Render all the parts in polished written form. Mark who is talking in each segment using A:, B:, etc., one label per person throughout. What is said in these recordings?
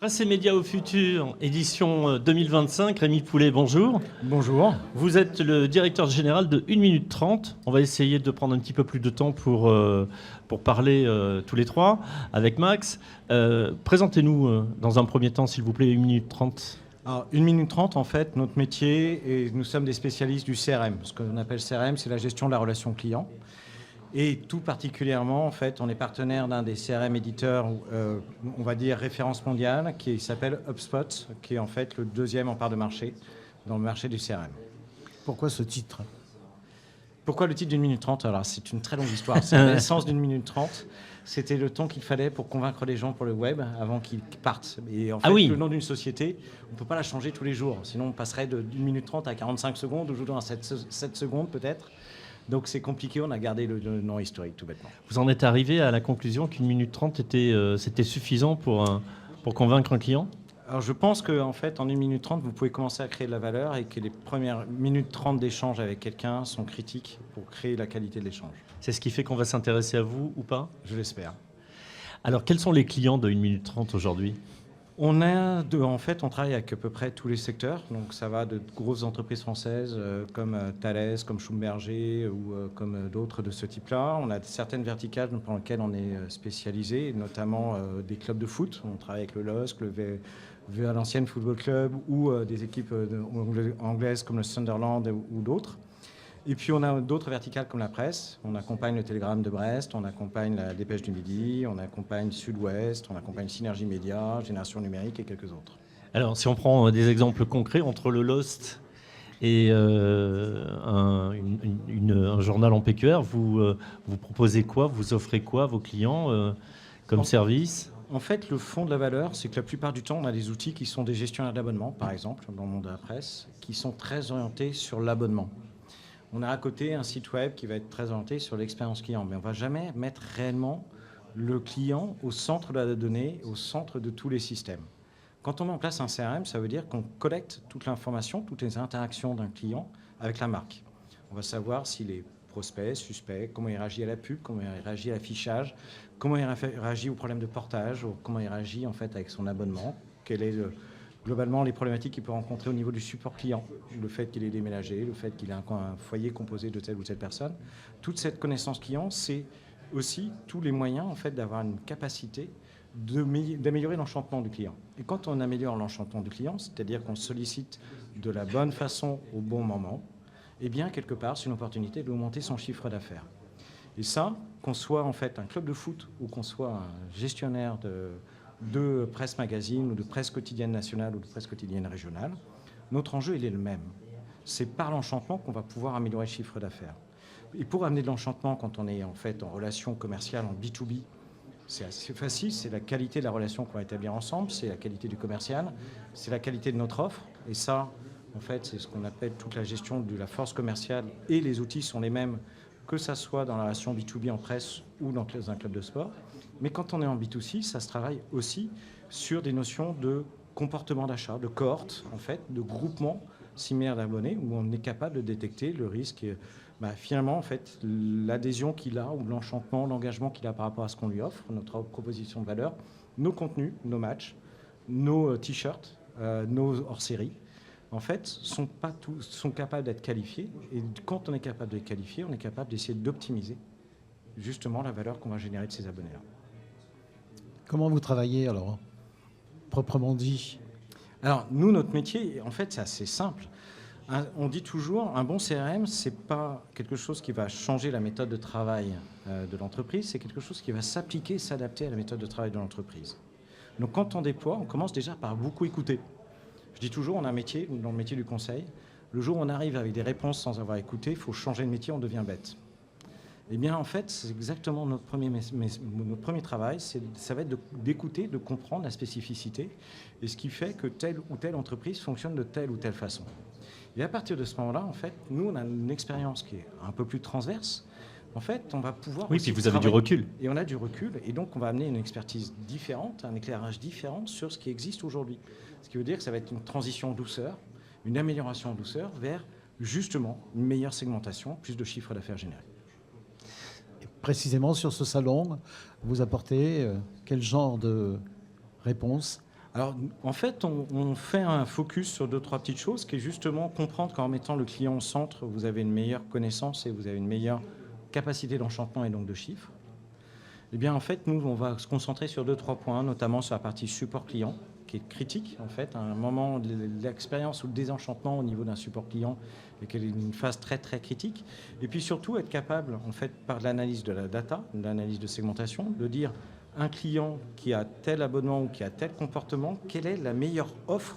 A: Passer médias au futur, édition 2025. Rémi Poulet, bonjour.
B: Bonjour.
A: Vous êtes le directeur général de 1 minute 30. On va essayer de prendre un petit peu plus de temps pour parler tous les trois avec Max. Présentez-nous dans un premier temps, s'il vous plaît, 1 minute 30.
B: Alors, 1 minute 30, en fait, notre métier, et nous sommes des spécialistes du CRM. Ce qu'on appelle CRM, c'est la gestion de la relation client. Et tout particulièrement, en fait, on est partenaire d'un des CRM éditeurs, on va dire référence mondiale, qui s'appelle HubSpot, qui est en fait le deuxième en part de marché dans le marché du CRM.
C: Pourquoi ce titre ?
B: Pourquoi le titre d'1 minute 30 ? Alors, c'est une très longue histoire. C'est l'essence d'1 minute 30. C'était le temps qu'il fallait pour convaincre les gens pour le web avant qu'ils partent. Et en fait, le nom d'une société, on ne peut pas la changer tous les jours. Sinon, on passerait de 1 minute 30 à 45 secondes, aujourd'hui à 7 secondes peut-être. Donc c'est compliqué, on a gardé le nom historique tout bêtement.
A: Vous en êtes arrivé à la conclusion qu'1 minute 30 c'était suffisant pour convaincre un client ?
B: Alors je pense qu'en fait, en 1 minute 30, vous pouvez commencer à créer de la valeur et que les premières minutes 30 d'échange avec quelqu'un sont critiques pour créer la qualité de l'échange.
A: C'est ce qui fait qu'on va s'intéresser à vous ou pas ?
B: Je l'espère.
A: Alors quels sont les clients de 1 minute 30 aujourd'hui ?
B: On travaille avec à peu près tous les secteurs. Donc ça va de grosses entreprises françaises comme Thales, comme Schlumberger ou comme d'autres de ce type-là. On a certaines verticales pour lesquelles on est spécialisé, notamment des clubs de foot. On travaille avec le LOSC, le Valenciennes Football Club ou des équipes anglaises comme le Sunderland ou d'autres. Et puis on a d'autres verticales comme la presse. On accompagne le Télégramme de Brest, on accompagne la Dépêche du Midi, on accompagne Sud-Ouest, on accompagne Synergie Média, Génération Numérique et quelques autres.
A: Alors si on prend des exemples concrets entre le Lost et un journal en PQR, vous proposez quoi ? Vous offrez quoi à vos clients comme service ?
B: En fait, le fond de la valeur, c'est que la plupart du temps, on a des outils qui sont des gestionnaires d'abonnement, par exemple, dans le monde de la presse, qui sont très orientés sur l'abonnement. On a à côté un site web qui va être très orienté sur l'expérience client, mais on ne va jamais mettre réellement le client au centre de la donnée, au centre de tous les systèmes. Quand on met en place un CRM, ça veut dire qu'on collecte toute l'information, toutes les interactions d'un client avec la marque. On va savoir s'il est prospect, suspect, comment il réagit à la pub, comment il réagit à l'affichage, comment il réagit au problème de portage, ou comment il réagit en fait avec son abonnement, quel est globalement les problématiques qu'il peut rencontrer au niveau du support client, le fait qu'il ait déménagé, le fait qu'il ait un foyer composé de telle ou telle personne. Toute cette connaissance client, c'est aussi tous les moyens en fait, d'avoir une capacité d'améliorer l'enchantement du client. Et quand on améliore l'enchantement du client, c'est-à-dire qu'on sollicite de la bonne façon au bon moment, eh bien, quelque part, c'est une opportunité d'augmenter son chiffre d'affaires. Et ça, qu'on soit en fait un club de foot ou qu'on soit un gestionnaire de presse magazine ou de presse quotidienne nationale ou de presse quotidienne régionale, notre enjeu, il est le même. C'est par l'enchantement qu'on va pouvoir améliorer le chiffre d'affaires. Et pour amener de l'enchantement, quand on est en fait en relation commerciale, en B2B, c'est assez facile, c'est la qualité de la relation qu'on va établir ensemble, c'est la qualité du commercial, c'est la qualité de notre offre. Et ça, en fait, c'est ce qu'on appelle toute la gestion de la force commerciale et les outils sont les mêmes, que ça soit dans la relation B2B en presse ou dans un club de sport. Mais quand on est en B2C, ça se travaille aussi sur des notions de comportement d'achat, de cohorte, en fait, de groupement similaire d'abonnés, où on est capable de détecter le risque. Finalement, en fait, l'adhésion qu'il a, ou l'enchantement, l'engagement qu'il a par rapport à ce qu'on lui offre, notre proposition de valeur, nos contenus, nos matchs, nos t-shirts, nos hors-séries, en fait, sont capables d'être qualifiés. Et quand on est capable de les qualifier, on est capable d'essayer d'optimiser justement la valeur qu'on va générer de ces abonnés-là.
C: Comment vous travaillez alors, proprement dit ?
B: Alors, nous, notre métier, en fait, c'est assez simple. On dit toujours, un bon CRM, ce n'est pas quelque chose qui va changer la méthode de travail de l'entreprise, c'est quelque chose qui va s'appliquer, s'adapter à la méthode de travail de l'entreprise. Donc, quand on déploie, on commence déjà par beaucoup écouter. Je dis toujours, on a un métier, dans le métier du conseil, le jour où on arrive avec des réponses sans avoir écouté, il faut changer de métier, on devient bête. Eh bien, en fait, c'est exactement notre premier travail, ça va être d'écouter, de comprendre la spécificité et ce qui fait que telle ou telle entreprise fonctionne de telle ou telle façon. Et à partir de ce moment-là, en fait, nous, on a une expérience qui est un peu plus transverse. En fait, on va pouvoir...
A: Oui, puis vous avez du recul.
B: Et on a du recul, et donc on va amener une expertise différente, un éclairage différent sur ce qui existe aujourd'hui. Ce qui veut dire que ça va être une transition en douceur, une amélioration en douceur vers, justement, une meilleure segmentation, plus de chiffre d'affaires généré.
C: Précisément sur ce salon, vous apportez quel genre de réponse ?
B: Alors, en fait, on fait un focus sur 2-3 petites choses, qui est justement comprendre qu'en mettant le client au centre, vous avez une meilleure connaissance et vous avez une meilleure capacité d'enchantement et donc de chiffre. Eh bien, en fait, nous, on va se concentrer sur 2-3 points, notamment sur la partie support client, qui est critique, en fait, à un moment de l'expérience ou le désenchantement au niveau d'un support client, et qu'elle est une phase très, très critique. Et puis surtout, être capable, en fait, par l'analyse de la data, l'analyse de segmentation, de dire un client qui a tel abonnement ou qui a tel comportement, quelle est la meilleure offre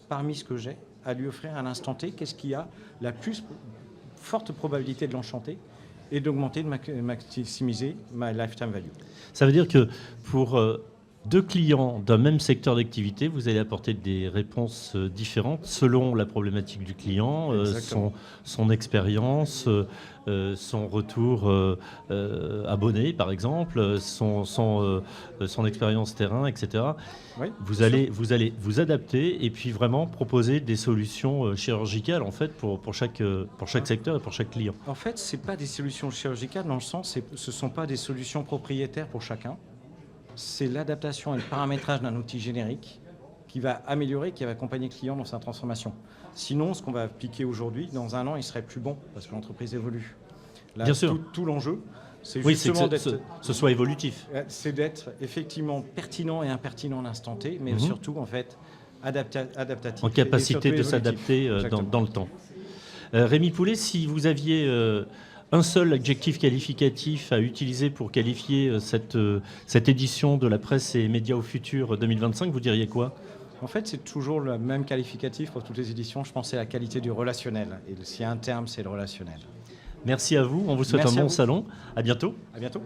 B: parmi ce que j'ai à lui offrir à l'instant T, qu'est-ce qui a la plus forte probabilité de l'enchanter et d'augmenter, de maximiser ma lifetime value.
A: Ça veut dire que pour deux clients d'un même secteur d'activité, vous allez apporter des réponses différentes selon la problématique du client, son expérience, son retour abonné, par exemple, son expérience terrain, etc.
B: Oui,
A: vous allez vous adapter et puis vraiment proposer des solutions chirurgicales en fait pour chaque secteur et pour chaque client.
B: En fait, ce n'est pas des solutions chirurgicales dans le sens, ce ne sont pas des solutions propriétaires pour chacun. C'est l'adaptation et le paramétrage d'un outil générique qui va améliorer, qui va accompagner le client dans sa transformation. Sinon, ce qu'on va appliquer aujourd'hui, dans un an, il serait plus bon parce que l'entreprise évolue. Là,
A: Bien sûr.
B: Tout l'enjeu, c'est
A: Oui,
B: justement
A: c'est que ce soit évolutif.
B: C'est d'être effectivement pertinent et impertinent à l'instant T, mais surtout en fait adaptatif.
A: En capacité de
B: évolutif.
A: s'adapter dans le temps. Rémi Poulet, si vous aviez un seul adjectif qualificatif à utiliser pour qualifier cette édition de la presse et médias au futur 2025, vous diriez quoi ?
B: En fait, c'est toujours le même qualificatif pour toutes les éditions. Je pense que c'est la qualité du relationnel. Et s'il y a un terme, c'est le relationnel.
A: Merci à vous. On vous souhaite un bon salon. À bientôt.
B: À bientôt.